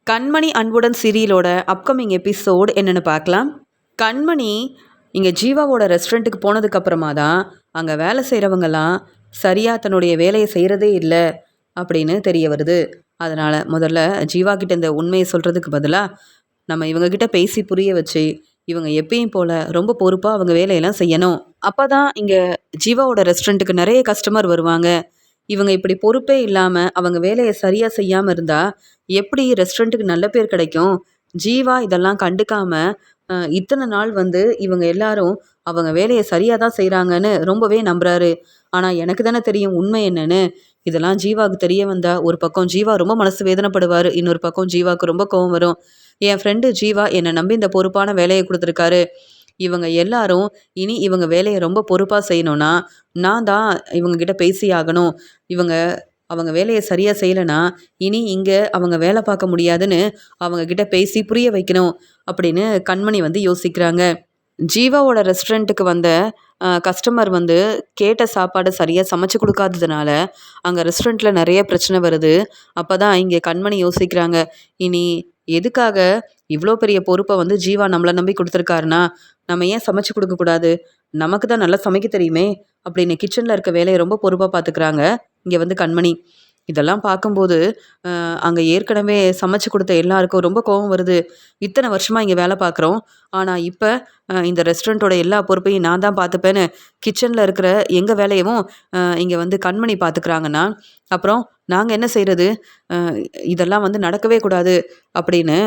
கண்மணி அன்புடன் சீரியலோட upcoming episode என்னென்னு பார்க்கலாம். கண்மணி இங்கே ஜீவாவோட ரெஸ்டாரண்ட்டுக்கு போனதுக்கு அப்புறமா தான் அங்கே வேலை செய்கிறவங்கெல்லாம் சரியாக தன்னுடைய வேலையை செய்கிறதே இல்லை அப்படின்னு தெரிய வருது. அதனால் முதல்ல ஜீவா கிட்ட இந்த உண்மையை சொல்கிறதுக்கு பதிலாக நம்ம இவங்கக்கிட்ட பேசி புரிய வச்சு இவங்க எப்பயும் போல் ரொம்ப பொறுப்பாக அவங்க வேலையெல்லாம் செய்யணும். அப்போ தான் இங்கே ஜீவாவோட ரெஸ்டாரண்ட்டுக்கு நிறைய கஸ்டமர் வருவாங்க. இவங்க இப்படி பொறுப்பே இல்லாமல் அவங்க வேலையை சரியாக செய்யாமல் இருந்தால் எப்படி ரெஸ்டாரண்ட்டுக்கு நல்ல பேர் கிடைக்கும்? ஜீவா இதெல்லாம் கண்டுக்காம இத்தனை நாள் இவங்க எல்லாரும் அவங்க வேலையை சரியாக தான் செய்கிறாங்கன்னு ரொம்பவே நம்புறாரு. ஆனால் எனக்கு தானே தெரியும் உண்மை என்னன்னு. இதெல்லாம் ஜீவாவுக்கு தெரிய வந்தால் ஒரு பக்கம் ஜீவா ரொம்ப மனசு வேதனைப்படுவார், இன்னொரு பக்கம் ஜீவாவுக்கு ரொம்ப கோவம் வரும். என் ஃப்ரெண்டு ஜீவா என்னை நம்பி இந்த பொறுப்பான வேலையை கொடுத்துருக்காரு. இவங்க எல்லாரும் இனி இவங்க வேலையை ரொம்ப பொறுப்பாக செய்யணும்னா நான் தான் இவங்கக்கிட்ட பேசி ஆகணும். அவங்க வேலையை சரியாக செய்யலைன்னா இனி இங்கே அவங்க வேலை பார்க்க முடியாதுன்னு அவங்கக்கிட்ட பேசி புரிய வைக்கணும் அப்படின்னு கண்மணி யோசிக்கிறாங்க. ஜீவாவோட ரெஸ்டாரண்ட்டுக்கு வந்த கஸ்டமர் கேட்ட சாப்பாடு சரியாக சமைச்சு கொடுக்காததுனால அங்கே ரெஸ்டாரண்ட்டில் நிறைய பிரச்சனை வருது. அப்போ தான் இங்கே கண்மணி யோசிக்கிறாங்க, இனி எதுக்காக இவ்வளோ பெரிய பொறுப்பை ஜீவா நம்மளை நம்பி கொடுத்துருக்காருனா நம்ம ஏன் சமைச்சு கொடுக்கக்கூடாது? நமக்கு தான் நல்லா சமைக்க தெரியுமே அப்படின்னு கிச்சனில் இருக்க வேலையை ரொம்ப பொறுப்பாக பார்த்துக்கிறாங்க இங்கே கண்மணி. இதெல்லாம் பார்க்கும்போது அங்கே ஏற்கனவே சமைச்சு கொடுத்த எல்லாருக்கும் ரொம்ப கோபம் வருது. இத்தனை வருஷமாக இங்கே வேலை பார்க்குறோம், ஆனால் இப்போ இந்த ரெஸ்டாரண்ட்டோட எல்லா பொறுப்பையும் நான் தான் பார்த்துப்பேன்னு கிச்சனில் இருக்கிற எங்கள் வேலையவும் இங்கே கண்மணி பார்த்துக்கிறாங்கன்னா அப்புறம் நாங்கள் என்ன செய்கிறது? இதெல்லாம் நடக்கவே கூடாது அப்படின்னு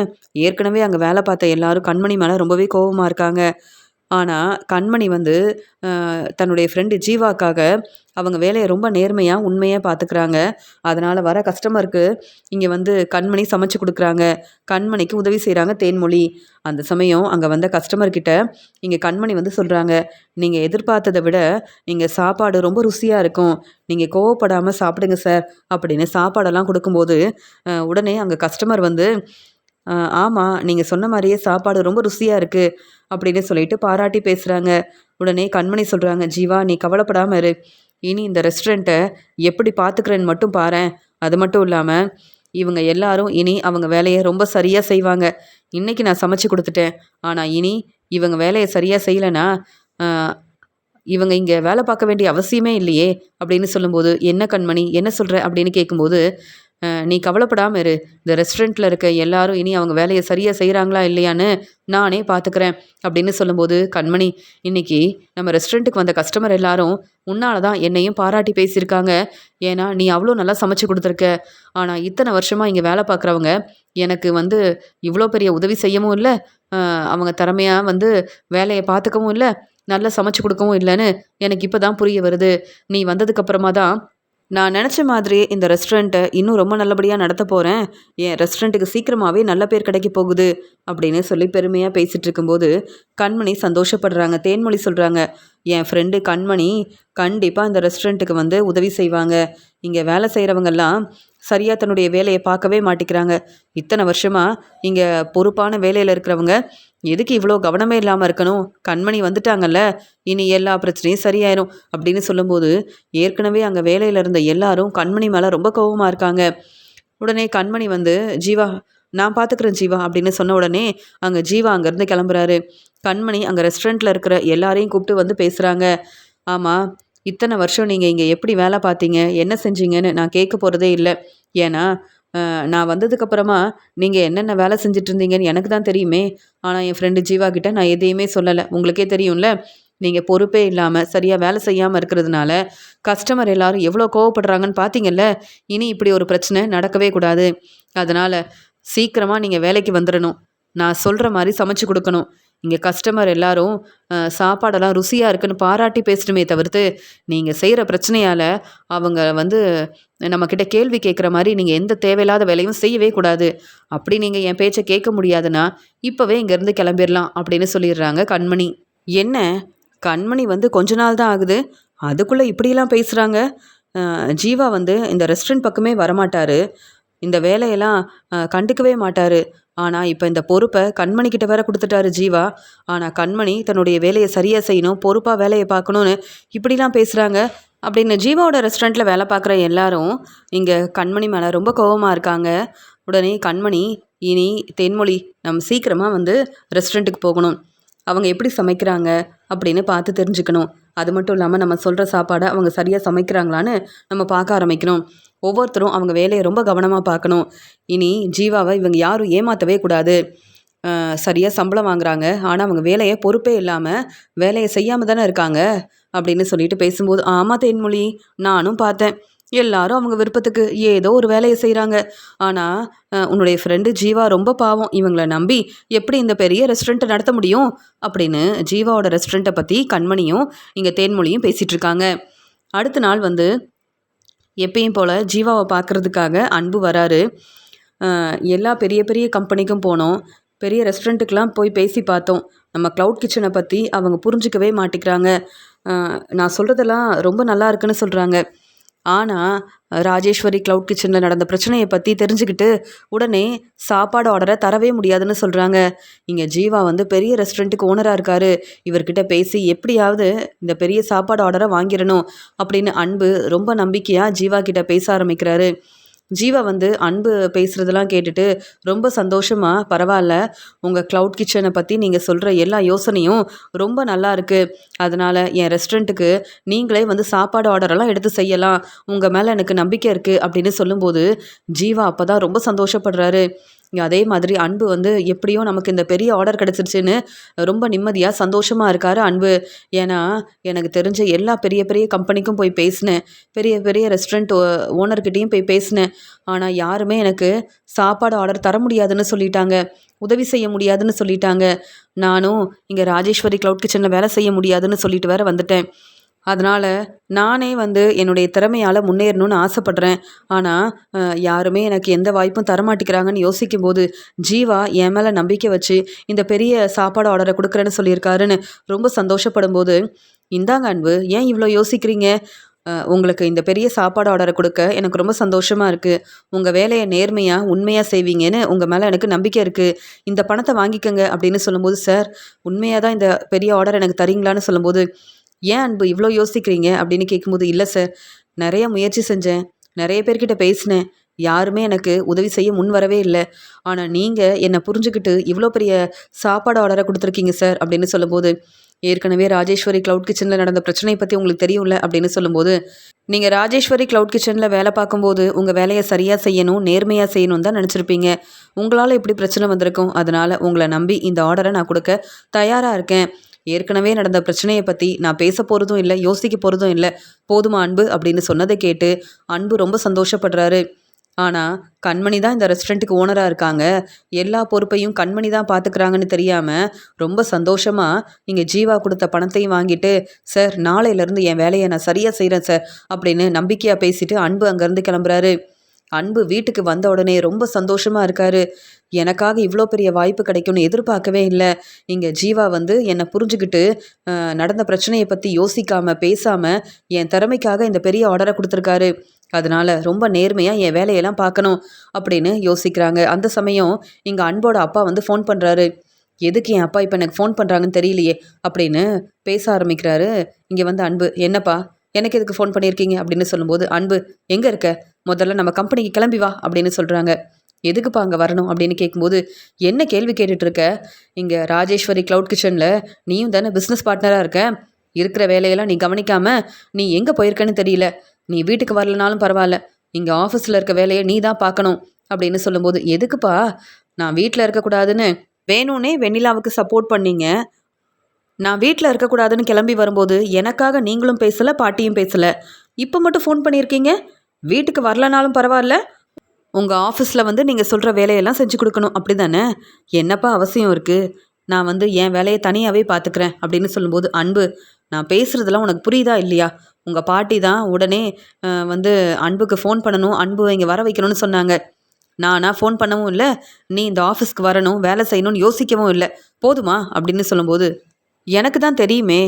ஏற்கனவே அங்கே வேலை பார்த்த எல்லாரும் கண்மணி மேலே ரொம்பவே கோபமாக இருக்காங்க. ஆனால் கண்மணி தன்னுடைய ஃப்ரெண்டு ஜீவாக்காக அவங்க வேலையை ரொம்ப நேர்மையாக உண்மையாக பார்த்துக்கிறாங்க. அதனால் வர கஸ்டமருக்கு இங்கே கண்மணி சமைச்சு கொடுக்குறாங்க. கண்மணிக்கு உதவி செய்கிறாங்க தேன்மொழி. அந்த சமயம் அங்கே வந்த கஸ்டமர்கிட்ட இங்கே கண்மணி சொல்கிறாங்க, நீங்கள் எதிர்பார்த்ததை விட இங்கே சாப்பாடு ரொம்ப ருசியாக இருக்கும், நீங்கள் கோவப்படாமல் சாப்பிடுங்க சார் அப்படின்னு சாப்பாடெல்லாம் கொடுக்கும்போது உடனே அங்கே கஸ்டமர் ஆமாம், நீங்கள் சொன்ன மாதிரியே சாப்பாடு ரொம்ப ருசியாக இருக்குது அப்படின்னு சொல்லிட்டு பாராட்டி பேசுகிறாங்க. உடனே கண்மணி சொல்கிறாங்க, ஜீவா நீ கவலைப்படாமல் இரு, இனி இந்த ரெஸ்டாரண்ட்டை எப்படி பார்த்துக்கிறேன்னு மட்டும் பாரேன். அது மட்டும் இல்லாமல் இவங்க எல்லாரும் இனி அவங்க வேலையை ரொம்ப சரியாக செய்வாங்க. இன்றைக்கி நான் சமைச்சு கொடுத்துட்டேன், ஆனால் இனி இவங்க வேலையை சரியாக செய்யலைன்னா இவங்க இங்கே வேலை பார்க்க வேண்டிய அவசியமே இல்லையே அப்படின்னு சொல்லும்போது, என்ன கண்மணி என்ன சொல்கிற அப்படின்னு கேட்கும்போது, நீ கவலைப்படாமல் இரு, இந்த ரெஸ்டாரண்ட்டில் இருக்க எல்லாரும் இனி அவங்க வேலையை சரியாக செய்கிறாங்களா இல்லையான்னு நானே பார்த்துக்கிறேன் அப்படின்னு சொல்லும்போது, கண்மணி இன்னைக்கு நம்ம ரெஸ்டாரண்ட்டுக்கு வந்த கஸ்டமர் எல்லாரும் உன்னால தான் என்னையும் பாராட்டி பேசியிருக்காங்க. ஏன்னா நீ அவ்வளோ நல்லா சமைச்சு கொடுத்துருக்க. ஆனால் இத்தனை வருஷமாக இங்கே வேலை பார்க்குறவங்க எனக்கு இவ்வளோ பெரிய உதவி செய்யவும் இல்லை, அவங்க திறமையாக வேலையை பார்த்துக்கவும் இல்லை, நல்லா சமைச்சு கொடுக்கவும் இல்லைன்னு எனக்கு இப்போ தான் புரிய வருது. நீ வந்ததுக்கப்புறமா தான் நான் நினச்ச மாதிரியே இந்த ரெஸ்டாரண்ட்டை இன்னும் ரொம்ப நல்லபடியாக நடத்த போகிறேன். என் ரெஸ்டாரண்ட்டுக்கு சீக்கிரமாகவே நல்ல பேர் கிடைக்க போகுது அப்படின்னு சொல்லி பெருமையாக பேசிகிட்டு இருக்கும்போது கண்மணி சந்தோஷப்படுறாங்க. தேன்மொழி சொல்கிறாங்க, என் ஃப்ரெண்டு கண்மணி கண்டிப்பாக இந்த ரெஸ்டாரண்ட்டுக்கு உதவி செய்வாங்க. இங்கே வேலை செய்கிறவங்கெல்லாம் சரியாக தன்னுடைய வேலையை பார்க்கவே மாட்டேங்கிறாங்க. இத்தனை வருஷமாக இங்கே பொறுப்பான வேலையில் இருக்கிறவங்க எதுக்கு இவ்வளோ கவனமே இல்லாமல் இருக்கணும்? கண்மணி வந்துட்டாங்கல்ல, இனி எல்லா பிரச்சனையும் சரியாயிரும் அப்படின்னு சொல்லும்போது ஏற்கனவே அங்கே வேலையில் இருந்த எல்லாரும் கண்மணி மேலே ரொம்ப கோபமாக இருக்காங்க. உடனே கண்மணி ஜீவா நான் பார்த்துக்கிறேன் ஜீவா அப்படின்னு சொன்ன உடனே அங்கே ஜீவா அங்கேருந்து கிளம்புறாரு. கண்மணி அங்கே ரெஸ்டாரண்ட்டில் இருக்கிற எல்லாரையும் கூப்பிட்டு பேசுகிறாங்க. ஆமாம், இத்தனை வருஷம் நீங்கள் இங்கே எப்படி வேலை பார்த்தீங்க, என்ன செஞ்சீங்கன்னு நான் கேட்க போகிறதே இல்லை. ஏன்னா நான் வந்ததுக்கப்புறமா நீங்கள் என்னென்ன வேலை செஞ்சுட்டு இருந்தீங்கன்னு எனக்கு தான் தெரியுமே. ஆனால் என் ஃப்ரெண்டு ஜீவா கிட்ட நான் எதையுமே சொல்லலை. உங்களுக்கே தெரியும்ல, நீங்கள் பொறுப்பே இல்லாமல் சரியாக வேலை செய்யாமல் இருக்கிறதுனால கஸ்டமர் எல்லாரும் எவ்வளோ கோவப்படுறாங்கன்னு பார்த்தீங்கல்ல. இனி இப்படி ஒரு பிரச்சனை நடக்கவே கூடாது. அதனால் சீக்கிரமாக நீங்கள் வேலைக்கு வந்துடணும். நான் சொல்கிற மாதிரி சமைச்சு கொடுக்கணும். இங்கே கஸ்டமர் எல்லாரும் சாப்பாடெல்லாம் ருசியாக இருக்குன்னு பாராட்டி பேசணுமே தவிர்த்து நீங்கள் செய்கிற பிரச்சனையால் அவங்க நம்மக்கிட்ட கேள்வி கேட்குற மாதிரி நீங்கள் எந்த தேவையில்லாத வேலையும் செய்யவே கூடாது. அப்படி நீங்கள் என் பேச்சை கேட்க முடியாதுன்னா இப்போவே இங்கேருந்து கிளம்பிடலாம் அப்படின்னு சொல்லிடுறாங்க கண்மணி. என்ன கண்மணி கொஞ்ச நாள் தான் ஆகுது, அதுக்குள்ளே இப்படியெல்லாம் பேசுகிறாங்க. ஜீவா இந்த ரெஸ்டாரண்ட் பக்கமே வரமாட்டார், இந்த வேலையெல்லாம் கண்டுக்கவே மாட்டார். ஆனால் இப்போ இந்த பொறுப்பை கண்மணிக்கிட்ட வேற கொடுத்துட்டாரு ஜீவா. ஆனால் கண்மணி தன்னுடைய வேலையை சரியாக செய்யணும், பொறுப்பாக வேலையை பார்க்கணுன்னு இப்படிலாம் பேசுகிறாங்க அப்படின்னு ஜீவாவோட ரெஸ்டாரண்ட்டில் வேலை பார்க்குற எல்லாரும் இங்கே கண்மணி மேலே ரொம்ப கோபமாக இருக்காங்க. உடனே கண்மணி இனி தேன்மொழி நம்ம சீக்கிரமாக வந்து ரெஸ்டாரண்ட்டுக்கு போகணும். அவங்க எப்படி சமைக்கிறாங்க அப்படின்னு பார்த்து தெரிஞ்சுக்கணும். அது மட்டும் இல்லாமல் நம்ம சொல்கிற சாப்பாடை அவங்க சரியாக சமைக்கிறாங்களான்னு நம்ம பார்க்க ஆரம்பிக்கணும். ஒவ்வொருத்தரும் அவங்க வேலையை ரொம்ப கவனமாக பார்க்கணும். இனி ஜீவாவை இவங்க யாரும் ஏமாற்றவே கூடாது. சரியாக சம்பளம் வாங்குறாங்க, ஆனால் அவங்க வேலையை பொறுப்பே இல்லாமல் வேலையை செய்யாமல் தானே இருக்காங்க அப்படின்னு சொல்லிட்டு பேசும்போது, ஆமாம் தேன்மொழி, நானும் பார்த்தேன். எல்லாரும் அவங்க விருப்பத்துக்கு ஏதோ ஒரு வேலையை செய்கிறாங்க. ஆனால் உன்னுடைய ஃப்ரெண்டு ஜீவா ரொம்ப பாவம். இவங்கள நம்பி எப்படி இந்த பெரிய ரெஸ்டாரண்ட்டை நடத்த முடியும் அப்படின்னு ஜீவாவோட ரெஸ்டாரண்ட்டை பற்றி கண்மணியும் இங்கே தேன்மொழியும் பேசிகிட்டு இருக்காங்க. அடுத்த நாள் வந்து எப்பயும் போல் ஜீவாவை பார்க்குறதுக்காக அன்பு வராரு. எல்லா பெரிய பெரிய கம்பெனிக்கும் போனோம், பெரிய ரெஸ்டாரண்ட்டுக்கெலாம் போய் பேசி பார்த்தோம். நம்ம க்ளவுட் கிச்சனை பற்றி அவங்க புரிஞ்சிக்கவே மாட்டேங்கிறாங்க. நான் சொல்கிறதெல்லாம் ரொம்ப நல்லா இருக்குன்னு சொல்கிறாங்க. ஆனால் ராஜேஸ்வரி க்ளவுட் கிச்சனில் நடந்த பிரச்சனையை பற்றி தெரிஞ்சுக்கிட்டு உடனே சாப்பாடு ஆர்டரை தரவே முடியாதுன்னு சொல்கிறாங்க. இங்கே ஜீவா வந்து பெரிய ரெஸ்டாரண்ட்டுக்கு ஓனராக இருக்கார். இவர்கிட்ட பேசி எப்படியாவது இந்த பெரிய சாப்பாடு ஆர்டரை வாங்கிடணும் அப்படின்னு அன்பு ரொம்ப நம்பிக்கையாக ஜீவா கிட்ட பேச ஆரம்பிக்கிறாரு. ஜீவா வந்து அன்பு பேசுகிறதெல்லாம் கேட்டுட்டு ரொம்ப சந்தோஷமாக, பரவாயில்ல, உங்கள் க்ளவுட் கிச்சனை பற்றி நீங்கள் சொல்கிற எல்லா யோசனையும் ரொம்ப நல்லா இருக்குது. அதனால் என் ரெஸ்டாரண்ட்டுக்கு நீங்களே வந்து சாப்பாடு ஆர்டரெல்லாம் எடுத்து செய்யலாம். உங்கள் மேலே எனக்கு நம்பிக்கை இருக்குது அப்படின்னு சொல்லும்போது ஜீவா அப்போ தான் ரொம்ப சந்தோஷப்படுறாரு. அதே மாதிரி அன்பு வந்து எப்படியோ நமக்கு இந்த பெரிய ஆர்டர் கிடச்சிருச்சுன்னு ரொம்ப நிம்மதியாக சந்தோஷமாக இருக்கார் அன்பு. ஏன்னா எனக்கு தெரிஞ்ச எல்லா பெரிய பெரிய கம்பெனிக்கும் போய் பேசினேன், பெரிய பெரிய ரெஸ்டாரண்ட் ஓனர்கிட்டையும் போய் பேசினேன். ஆனால் யாருமே எனக்கு சாப்பாடு ஆர்டர் தர முடியாதுன்னு சொல்லிட்டாங்க, உதவி செய்ய முடியாதுன்னு சொல்லிட்டாங்க. நானும் இங்கே ராஜேஸ்வரி க்ளவுட் கிச்சனில் வேலை செய்ய முடியாதுன்னு சொல்லிட்டு வேற வந்துட்டேன். அதனால் நானே வந்து என்னுடைய திறமையால் முன்னேறணும்னு ஆசைப்பட்றேன். ஆனால் யாருமே எனக்கு எந்த வாய்ப்பும் தரமாட்டேங்கிறாங்கன்னு யோசிக்கும்போது ஜீவா என் மேலே நம்பிக்கை வச்சு இந்த பெரிய சாப்பாடு ஆர்டரை கொடுக்குறேன்னு சொல்லியிருக்காருன்னு ரொம்ப சந்தோஷப்படும்போது, இந்தாங்க அன்பு, ஏன் இவ்வளோ யோசிக்கிறீங்க? உங்களுக்கு இந்த பெரிய சாப்பாடு ஆர்டரை கொடுக்க எனக்கு ரொம்ப சந்தோஷமாக இருக்குது. உங்கள் வேலையை நேர்மையாக உண்மையாக செய்வீங்கன்னு உங்கள் மேலே எனக்கு நம்பிக்கை இருக்குது. இந்த பணத்தை வாங்கிக்கோங்க அப்படின்னு சொல்லும்போது, சார் உண்மையாக தான் இந்த பெரிய ஆர்டர் எனக்கு தரீங்களான்னு சொல்லும்போது, ஏன் அன்பு இவ்வளோ யோசிக்கிறீங்க அப்படின்னு கேட்கும்போது, இல்லை சார், நிறைய முயற்சி செஞ்சேன், நிறைய பேர்கிட்ட பேசினேன், யாருமே எனக்கு உதவி செய்ய முன் வரவே இல்லை. ஆனால் நீங்கள் என்னை புரிஞ்சுக்கிட்டு இவ்வளோ பெரிய சாப்பாடு ஆர்டரை கொடுத்துருக்கீங்க சார் அப்படின்னு சொல்லும்போது, ஏற்கனவே ராஜேஸ்வரி க்ளவுட் கிச்சனில் நடந்த பிரச்சனையை பற்றி உங்களுக்கு தெரியும்ல அப்படின்னு சொல்லும்போது, நீங்கள் ராஜேஸ்வரி க்ளவுட் கிச்சனில் வேலை பார்க்கும்போது உங்கள் வேலையை சரியாக செய்யணும், நேர்மையாக செய்யணும் தான் நினச்சிருப்பீங்க. உங்களால் எப்படி பிரச்சனை வந்திருக்கும், அதனால் உங்களை நம்பி இந்த ஆர்டரை நான் கொடுக்க தயாராக இருக்கேன். ஏற்கனவே நடந்த பிரச்சனையை பற்றி நான் பேச போகிறதும் இல்லை, யோசிக்க போகிறதும் இல்லை, போதுமா அன்பு அப்படின்னு சொன்னதை கேட்டு அன்பு ரொம்ப சந்தோஷப்படுறாரு. ஆனால் கண்மணி தான் இந்த ரெஸ்டாரண்ட்டுக்கு ஓனராக இருக்காங்க, எல்லா பொறுப்பையும் கண்மணி தான் பார்த்துக்கிறாங்கன்னு தெரியாமல் ரொம்ப சந்தோஷமாக இங்கே ஜீவா கொடுத்த பணத்தையும் வாங்கிட்டு, சார் நாளையிலேருந்து என் வேலையை நான் சரியாக செய்கிறேன் சார் அப்படின்னு நம்பிக்கையாக பேசிட்டு அன்பு அங்கேருந்து கிளம்புறாரு. அன்பு வீட்டுக்கு வந்த உடனே ரொம்ப சந்தோஷமாக இருக்காரு. எனக்காக இவ்வளோ பெரிய வாய்ப்பு கிடைக்கும்னு எதிர்பார்க்கவே இல்லை. இங்கே ஜீவா வந்து என்னை புரிஞ்சுக்கிட்டு நடந்த பிரச்சனையை பற்றி யோசிக்காமல் பேசாமல் என் திறமைக்காக இந்த பெரிய ஆர்டரை கொடுத்துருக்காரு. அதனால் ரொம்ப நேர்மையாக என் வேலையெல்லாம் பார்க்கணும் அப்படின்னு யோசிக்கிறாங்க. அந்த சமயம் இங்கே அன்போட அப்பா வந்து ஃபோன் பண்ணுறாரு. எதுக்கு என் அப்பா இப்போ எனக்கு ஃபோன் பண்ணுறாங்கன்னு தெரியலையே அப்படின்னு பேச ஆரம்பிக்கிறாரு. இங்கே வந்து அன்பு, என்னப்பா எனக்கு எதுக்கு ஃபோன் பண்ணியிருக்கீங்க அப்படின்னு சொல்லும்போது, அன்பு எங்கே இருக்க, முதல்ல நம்ம கம்பெனிக்கு கிளம்பி வா அப்படின்னு சொல்கிறாங்க. எதுக்குப்பா அங்கே வரணும் அப்படின்னு கேட்கும்போது, என்ன கேள்வி கேட்டுட்ருக்க, இங்கே ராஜேஸ்வரி க்ளவுட் கிச்சனில் நீயும் தானே பிஸ்னஸ் பார்ட்னராக இருக்க, இருக்கிற வேலையெல்லாம் நீ கவனிக்காமல் நீ எங்கே போயிருக்கன்னு தெரியல, நீ வீட்டுக்கு வரலனாலும் பரவாயில்ல, இங்கே ஆஃபீஸில் இருக்க வேலையை நீ தான் பார்க்கணும் அப்படின்னு சொல்லும்போது, எதுக்குப்பா நான் வீட்டில் இருக்கக்கூடாதுன்னு வேணும்னே வெண்ணிலாவுக்கு சப்போர்ட் பண்ணீங்க, நான் வீட்டில் இருக்கக்கூடாதுன்னு கிளம்பி வரும்போது எனக்காக நீங்களும் பேசலை, பாட்டியும் பேசலை, இப்போ மட்டும் ஃபோன் பண்ணியிருக்கீங்க, வீட்டுக்கு வரலனாலும் பரவாயில்ல, உங்கள் ஆஃபீஸில் வந்து நீங்கள் சொல்கிற வேலையெல்லாம் செஞ்சு கொடுக்கணும் அப்படி தானே, என்னப்பா அவசியம் இருக்குது, நான் வந்து என் வேலையை தனியாகவே பார்த்துக்கிறேன் அப்படின்னு சொல்லும்போது, அன்பு நான் பேசுகிறதெல்லாம் உனக்கு புரியுதா இல்லையா, உங்கள் பாட்டி தான் உடனே வந்து அன்புக்கு ஃபோன் பண்ணணும், அன்பு இங்கே வர வைக்கணும்னு சொன்னாங்க, நானா ஃபோன் பண்ணவும் இல்லை, நீ இந்த ஆஃபீஸ்க்கு வரணும் வேலை செய்யணும்னு யோசிக்கவும் இல்லை, போதுமா அப்படின்னு சொல்லும்போது, எனக்கு தான் தெரியுமே,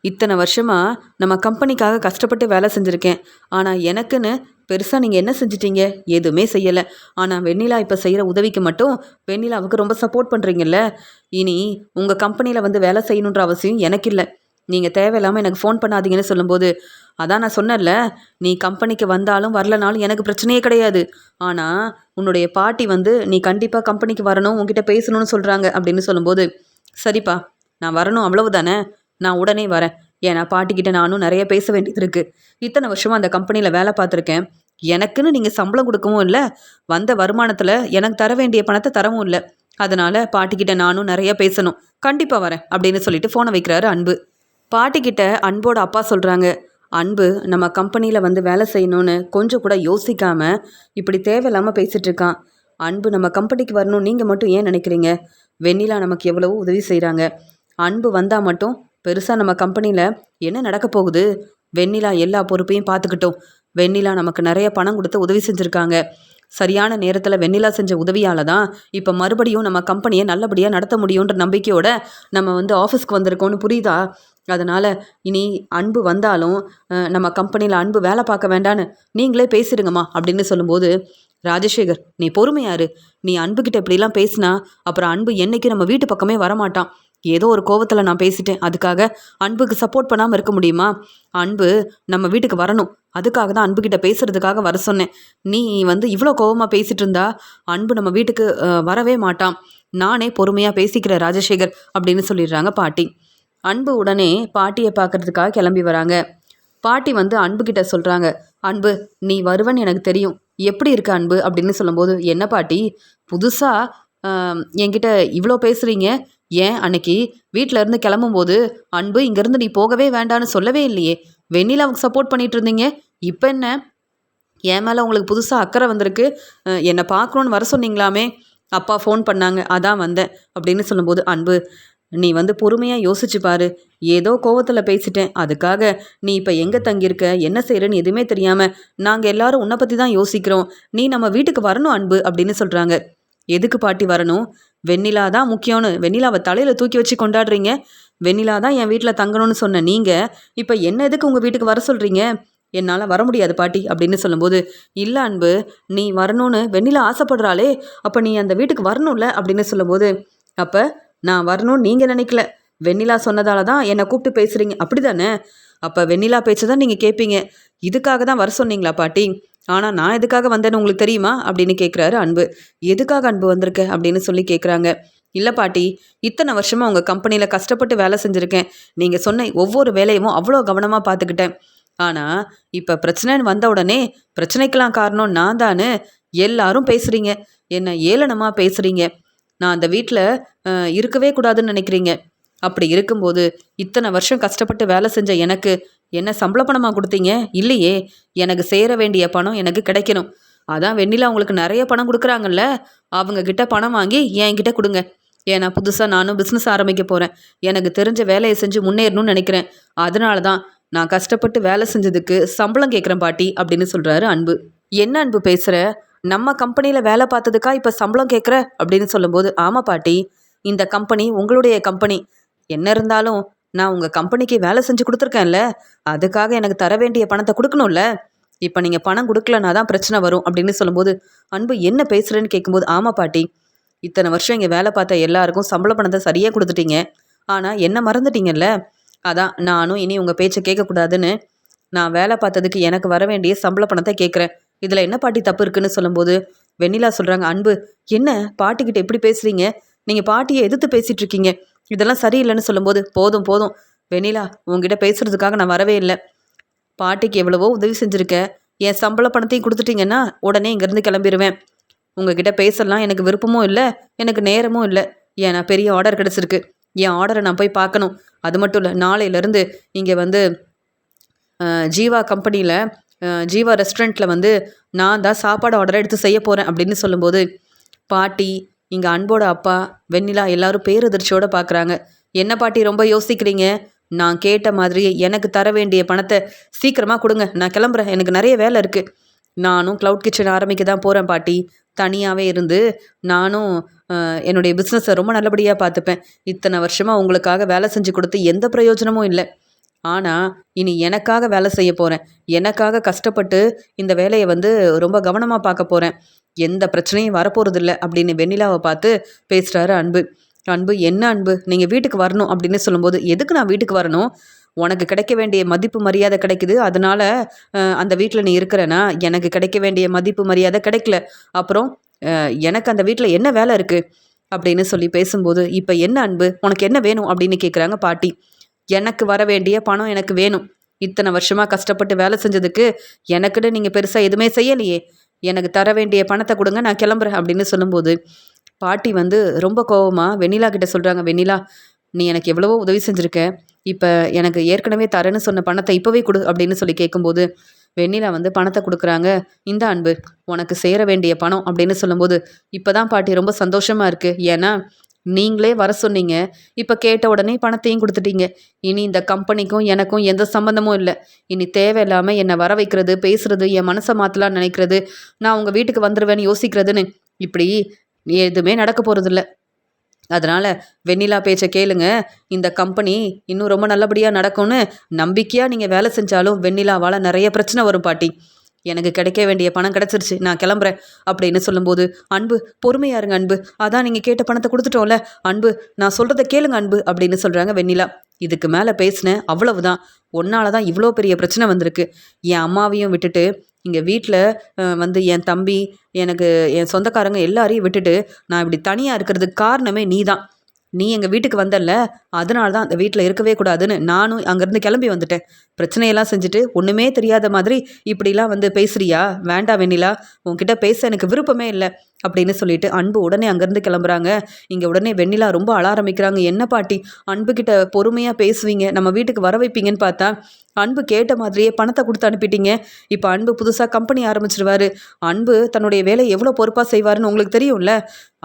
இத்தனை வருஷமாக நம்ம கம்பெனிக்காக கஷ்டப்பட்டு வேலை செஞ்சுருக்கேன், ஆனால் எனக்குன்னு பெருசாக நீங்கள் என்ன செஞ்சிட்டீங்க, எதுவுமே செய்யலை, ஆனால் வெண்ணிலா இப்போ செய்கிற உதவிக்கு மட்டும் வெண்ணிலாவுக்கு ரொம்ப சப்போர்ட் பண்ணுறீங்கல்ல, இனி உங்கள் கம்பெனியில் வந்து வேலை செய்யணுன்ற அவசியம் எனக்கு இல்லை, நீங்கள் தேவையில்லாமல் எனக்கு ஃபோன் பண்ணாதீங்கன்னு சொல்லும்போது, அதான் நான் சொன்னேன்ல, நீ கம்பெனிக்கு வந்தாலும் வரலனாலும் எனக்கு பிரச்சனையே கிடையாது. ஆனால் உன்னுடைய பாட்டி வந்து நீ கண்டிப்பாக கம்பெனிக்கு வரணும், உன்கிட்ட பேசணும்னு சொல்கிறாங்க அப்படின்னு சொல்லும்போது, சரிப்பா நான் வரணும் அவ்வளவுதானே, நான் உடனே வரேன். ஏன்னா பாட்டிக்கிட்ட நானும் நிறைய பேச வேண்டியது இருக்குது. இத்தனை வருஷமாக அந்த கம்பெனியில் வேலை பார்த்துருக்கேன். எனக்குன்னு நீங்கள் சம்பளம் கொடுக்கவும் இல்லை, வந்த வருமானத்தில் எனக்கு தர வேண்டிய பணத்தை தரவும் இல்லை. அதனால் பாட்டிக்கிட்ட நானும் நிறைய பேசணும், கண்டிப்பாக வரேன் அப்படின்னு சொல்லிட்டு ஃபோனை வைக்கிறாரு அன்பு. பாட்டிக்கிட்ட அன்போட அப்பா சொல்கிறாங்க, அன்பு நம்ம கம்பெனியில் வந்து வேலை செய்யணும்னு கொஞ்சம் கூட யோசிக்காமல் இப்படி தேவையில்லாமல் பேசிகிட்டு இருக்கான். அன்பு நம்ம கம்பெனிக்கு வரணும் நீங்கள் மட்டும் ஏன் நினைக்கிறீங்க? வெண்ணிலா நமக்கு எவ்வளவோ உதவி செய்கிறாங்க. அன்பு வந்தால் மட்டும் பெருசாக நம்ம கம்பெனியில் என்ன நடக்க போகுது? வெண்ணிலா எல்லா பொறுப்பையும் பார்த்துக்கிட்டோம். வெண்ணிலா நமக்கு நிறைய பணம் கொடுத்து உதவி செஞ்சுருக்காங்க. சரியான நேரத்தில் வெண்ணிலா செஞ்ச உதவியால் தான் இப்போ மறுபடியும் நம்ம கம்பெனியை நல்லபடியாக நடத்த முடியுன்ற நம்பிக்கையோட நம்ம வந்து ஆஃபீஸ்க்கு வந்திருக்கோன்னு புரியுதா? அதனால் இனி அன்பு வந்தாலும் நம்ம கம்பெனியில் அன்பு வேலை பார்க்க வேண்டான்னு நீங்களே பேசிடுங்கம்மா அப்படின்னு சொல்லும்போது, ராஜசேகர் நீ பொறுமையாரு, நீ அன்புக்கிட்ட இப்படிலாம் பேசினா அப்புறம் அன்பு என்னைக்கு நம்ம வீட்டு பக்கமே வரமாட்டான். ஏதோ ஒரு கோவத்தில் நான் பேசிட்டேன், அதுக்காக அன்புக்கு சப்போர்ட் பண்ணாமல் இருக்க முடியுமா? அன்பு நம்ம வீட்டுக்கு வரணும், அதுக்காக தான் அன்புக்கிட்ட பேசுகிறதுக்காக வர சொன்னேன். நீ வந்து இவ்வளோ கோவமாக பேசிகிட்டு இருந்தா அன்பு நம்ம வீட்டுக்கு வரவே மாட்டான். நானே பொறுமையாக பேசிக்கிறேன் ராஜசேகர் அப்படின்னு சொல்லிடுறாங்க பாட்டி. அன்பு உடனே பாட்டியை பார்க்கறதுக்காக கிளம்பி வராங்க. பாட்டி வந்து அன்புக்கிட்ட சொல்கிறாங்க, அன்பு நீ வருவன்னு எனக்கு தெரியும், எப்படி இருக்க அன்பு அப்படின்னு சொல்லும்போது, என்ன பாட்டி புதுசாக என்கிட்ட இவ்வளோ பேசுகிறீங்க? ஏன் அன்னைக்கு வீட்டில் இருந்து கிளம்பும்போது அன்பு இங்கேருந்து நீ போகவே வேண்டான்னு சொல்லவே இல்லையே, வெண்ணிலாவுக்கு சப்போர்ட் பண்ணிட்டு இருந்தீங்க. இப்போ என்ன என் மேலே உங்களுக்கு புதுசாக அக்கறை வந்திருக்கு? என்னை பார்க்கணுன்னு வர சொன்னீங்களாமே, அப்பா ஃபோன் பண்ணாங்க அதான் வந்தேன் அப்படின்னு சொல்லும்போது, அன்பு நீ வந்து பொறுமையாக யோசிச்சு பாரு, ஏதோ கோவத்தில் பேசிட்டேன், அதுக்காக நீ இப்போ எங்கே தங்கியிருக்க என்ன செய்கிறேன்னு எதுவுமே தெரியாமல் நாங்கள் எல்லாரும் உன்னை பற்றி தான் யோசிக்கிறோம். நீ நம்ம வீட்டுக்கு வரணும் அன்பு அப்படின்னு சொல்கிறாங்க. எதுக்கு பாட்டி வரணும்? வெண்ணிலா தான் முக்கியம்னு வெண்ணிலாவை தலையில் தூக்கி வச்சு கொண்டாடுறீங்க. வெண்ணிலா தான் என் வீட்டில் தங்கணும்னு சொன்ன நீங்கள் இப்போ என்ன எதுக்கு உங்கள் வீட்டுக்கு வர சொல்கிறீங்க? என்னால் வர முடியாது பாட்டி அப்படின்னு சொல்லும்போது, இல்லை அன்பு நீ வரணும்னு வெண்ணிலா ஆசைப்படுறாளே, அப்போ நீ அந்த வீட்டுக்கு வரணும்ல அப்படின்னு சொல்லும்போது, அப்போ நான் வரணும்னு நீங்கள் நினைக்கல, வெண்ணிலா சொன்னதால தான் என்னை கூப்பிட்டு பேசுகிறீங்க அப்படி தானே? அப்போ வெண்ணிலா பேச்சை தான் நீங்கள் கேட்பீங்க. இதுக்காக தான் வர சொன்னீங்களா பாட்டி? ஆனால் நான் எதுக்காக வந்தேன்னு உங்களுக்கு தெரியுமா அப்படின்னு கேட்குறாரு அன்பு. எதுக்காக அன்பு வந்திருக்க அப்படின்னு சொல்லி கேட்குறாங்க. இல்லை பாட்டி, இத்தனை வருஷமாக உங்கள் கம்பெனியில் கஷ்டப்பட்டு வேலை செஞ்சுருக்கேன். நீங்கள் சொன்ன ஒவ்வொரு வேலையும் அவ்வளோ கவனமாக பார்த்துக்கிட்டேன். ஆனால் இப்போ பிரச்சனைன்னு வந்த உடனே பிரச்சனைக்கெல்லாம் காரணம் நான் தானு எல்லாரும் பேசுகிறீங்க, என்னை ஏளனமாக பேசுகிறீங்க. நான் அந்த வீட்டில் இருக்கவே கூடாதுன்னு நினைக்கிறீங்க. அப்படி இருக்கும்போது இத்தனை வருஷம் கஷ்டப்பட்டு வேலை செஞ்ச எனக்கு என்ன சம்பள பணமாக கொடுத்தீங்க? இல்லையே, எனக்கு சேர வேண்டிய பணம் எனக்கு கிடைக்கணும். அதான் வெண்ணிலா உங்களுக்கு நிறைய பணம் கொடுக்குறாங்கல்ல, அவங்கக்கிட்ட பணம் வாங்கி என்கிட்ட கொடுங்க. ஏன்னா புதுசாக நானும் பிஸ்னஸ் ஆரம்பிக்க போகிறேன், எனக்கு தெரிஞ்ச வேலையை செஞ்சு முன்னேறணும்னு நினைக்கிறேன். அதனால தான் நான் கஷ்டப்பட்டு வேலை செஞ்சதுக்கு சம்பளம் கேட்குறேன் பாட்டி அப்படின்னு சொல்கிறாரு அன்பு. என்ன அன்பு பேசுகிற? நம்ம கம்பெனியில் வேலை பார்த்ததுக்கா இப்போ சம்பளம் கேட்குற அப்படின்னு சொல்லும்போது, ஆமாம் பாட்டி, இந்த கம்பெனி உங்களுடைய கம்பெனி. என்ன இருந்தாலும் நான் உங்கள் கம்பெனிக்கு வேலை செஞ்சு கொடுத்துருக்கேன்ல, அதுக்காக எனக்கு தர வேண்டிய பணத்தை கொடுக்கணும்ல. இப்போ நீங்கள் பணம் கொடுக்கலனா தான் பிரச்சனை வரும் அப்படின்னு சொல்லும்போது, அன்பு என்ன பேசுகிறேன்னு கேட்கும்போது, ஆமாம் பாட்டி, இத்தனை வருஷம் இங்கே வேலை பார்த்த எல்லாருக்கும் சம்பள பணத்தை சரியாக கொடுத்துட்டீங்க. ஆனால் என்ன மறந்துட்டீங்கல்ல, அதான் நானும் இனி உங்கள் பேச்சை கேட்கக்கூடாதுன்னு நான் வேலை பார்த்ததுக்கு எனக்கு வர வேண்டிய சம்பள பணத்தை கேட்குறேன். இதில் என்ன பாட்டி தப்பு இருக்குன்னு சொல்லும்போது, வெண்ணிலா சொல்கிறாங்க, அன்பு என்ன பாட்டிக்கிட்ட எப்படி பேசுகிறீங்க? நீங்கள் பாட்டியை எதிர்த்து பேசிகிட்டு இருக்கீங்க, இதெல்லாம் சரியில்லைன்னு சொல்லும்போது, போதும் போதும் வெண்ணிலா, உங்ககிட்ட பேசுகிறதுக்காக நான் வரவே இல்லை. பாட்டிக்கு எவ்வளவோ உதவி செஞ்சுருக்க, என் சம்பள பணத்தையும் கொடுத்துட்டீங்கன்னா உடனே இங்கேருந்து கிளம்பிடுவேன். உங்ககிட்ட பேசலாம் எனக்கு விருப்பமும் இல்லை, எனக்கு நேரமும் இல்லை. ஏன்னா பெரிய ஆர்டர் கிடச்சிருக்கு, என் ஆர்டரை நான் போய் பார்க்கணும். அது மட்டும் இல்லை, நாளையிலேருந்து இங்கே வந்து ஜீவா கம்பெனியில் ஜீவா ரெஸ்டாரண்ட்டில் வந்து நான் தான் சாப்பாடு ஆர்டரை எடுத்து செய்ய போகிறேன் அப்படின்னு சொல்லும்போது, பாட்டி இங்கே அன்போட அப்பா வெண்ணிலா எல்லாரும் பேரதிர்ச்சியோடு பார்க்குறாங்க. என்ன பாட்டி ரொம்ப யோசிக்கிறீங்க? நான் கேட்ட மாதிரி எனக்கு தர வேண்டிய பணத்தை சீக்கிரமாக கொடுங்க, நான் கிளம்புறேன், எனக்கு நிறைய வேலை இருக்குது. நானும் க்ளவுட் கிச்சன் ஆரம்பிக்க தான் போகிறேன் பாட்டி. தனியாகவே இருந்து நானும் என்னுடைய பிஸ்னஸை ரொம்ப நல்லபடியாக பார்த்துப்பேன். இத்தனை வருஷமாக உங்களுக்காக வேலை செஞ்சு கொடுத்து எந்த பிரயோஜனமும் இல்லை. ஆனால் இனி எனக்காக வேலை செய்ய போகிறேன், எனக்காக கஷ்டப்பட்டு இந்த வேலையை வந்து ரொம்ப கவனமாக பார்க்க போகிறேன். எந்த பிரச்சனையும் வரப்போகிறதில்ல அப்படின்னு வெண்ணிலாவை பார்த்து பேசுகிறாரு அன்பு. அன்பு என்ன அன்பு, நீங்கள் வீட்டுக்கு வரணும் அப்படின்னு சொல்லும்போது, எதுக்கு நான் வீட்டுக்கு வரணும்? உனக்கு கிடைக்க வேண்டிய மதிப்பு மரியாதை கிடைக்குது, அதனால அந்த வீட்டில் நீ இருக்கிறேன்னா, எனக்கு கிடைக்க வேண்டிய மதிப்பு மரியாதை கிடைக்கல. அப்புறம் எனக்கு அந்த வீட்டில் என்ன வேலை இருக்குது அப்படின்னு சொல்லி பேசும்போது, இப்போ என்ன அன்பு, உனக்கு என்ன வேணும் அப்படின்னு கேட்குறாங்க பாட்டி. எனக்கு வர வேண்டிய பணம் எனக்கு வேணும். இத்தனை வருஷமாக கஷ்டப்பட்டு வேலை செஞ்சதுக்கு எனக்குன்னு நீங்கள் பெருசாக எதுவுமே செய்யலையே. எனக்கு தர வேண்டிய பணத்தை கொடுங்க, நான் கிளம்புறேன் அப்படின்னு சொல்லும்போது, பாட்டி வந்து ரொம்ப கோவமாக வெண்ணிலா கிட்ட சொல்கிறாங்க. வெண்ணிலா, நீ எனக்கு எவ்வளவோ உதவி செஞ்சுருக்க. இப்போ எனக்கு ஏற்கனவே தரேன்னு சொன்ன பணத்தை இப்போவே கொடு அப்படின்னு சொல்லி கேட்கும்போது, வெண்ணிலா வந்து பணத்தை கொடுக்குறாங்க. இந்த அன்பு, உனக்கு சேர வேண்டிய பணம் அப்படின்னு சொல்லும்போது, இப்போ தான் பாட்டி ரொம்ப சந்தோஷமாக இருக்குது. ஏன்னா நீங்களே வர சொன்னீங்க, இப்போ கேட்ட உடனே பணத்தையும் கொடுத்துட்டீங்க. இனி இந்த கம்பெனிக்கும் எனக்கும் எந்த சம்மந்தமும் இல்லை. இனி தேவையில்லாமல் என்னை வர வைக்கிறது, பேசுறது, என் மனசை மாற்றலான்னு நினைக்கிறது, நான் உங்கள் வீட்டுக்கு வந்துடுவேன்னு யோசிக்கிறதுன்னு இப்படி எதுவுமே நடக்க போகிறதில்ல. அதனால் வெண்ணிலா பேச்சை கேளுங்க. இந்த கம்பெனி இன்னும் ரொம்ப நல்லபடியாக நடக்கும்னு நம்பிக்கையாக நீங்கள் வேலை செஞ்சாலும் வெண்ணிலாவால் நிறைய பிரச்சனை வரும் பாட்டி. எனக்கு கிடைக்க வேண்டிய பணம் கிடச்சிருச்சு, நான் கிளம்புறேன் அப்படின்னு சொல்லும்போது, அன்பு பொறுமையா இருங்க அன்பு, அதான் நீங்கள் கேட்ட பணத்தை கொடுத்துட்டோம்ல அன்பு, நான் சொல்கிறத கேளுங்க அன்பு அப்படின்னு சொல்கிறாங்க வெண்ணிலா. இதுக்கு மேலே பேசினேன் அவ்வளவுதான், ஒன்னால தான் இவ்வளோ பெரிய பிரச்சனை வந்திருக்கு. என் அம்மாவையும் விட்டுட்டு இங்கே வீட்டில் வந்து என் தம்பி, எனக்கு என் சொந்தக்காரங்க எல்லாரையும் விட்டுட்டு நான் இப்படி தனியாக இருக்கிறதுக்கு காரணமே நீ தான். நீ எங்கள் வீட்டுக்கு வந்தல்ல, அதனால தான் அந்த வீட்டில் இருக்கவே கூடாதுன்னு நானும் அங்கேருந்து கிளம்பி வந்துட்டேன். பிரச்சனையெல்லாம் செஞ்சுட்டு ஒன்றுமே தெரியாத மாதிரி இப்படிலாம் வந்து பேசுறியா? வேண்டாம் வெண்ணிலா, உன்கிட்ட பேச எனக்கு விருப்பமே இல்லை அப்படின்னு சொல்லிட்டு அன்பு உடனே அங்கேருந்து கிளம்புறாங்க. இங்கே உடனே வெண்ணிலா ரொம்ப அழ ஆரம்பிக்கிறாங்க. என்ன பாட்டி, அன்புக்கிட்ட பொறுமையாக பேசுவீங்க, நம்ம வீட்டுக்கு வர வைப்பீங்கன்னு பார்த்தா அன்பு கேட்ட மாதிரியே பணத்தை கொடுத்து அனுப்பிட்டீங்க. இப்போ அன்பு புதுசாக கம்பெனி ஆரம்பிச்சிருவாரு. அன்பு தன்னுடைய வேலையை எவ்வளோ பொறுப்பாக செய்வாருன்னு உங்களுக்கு தெரியும்ல.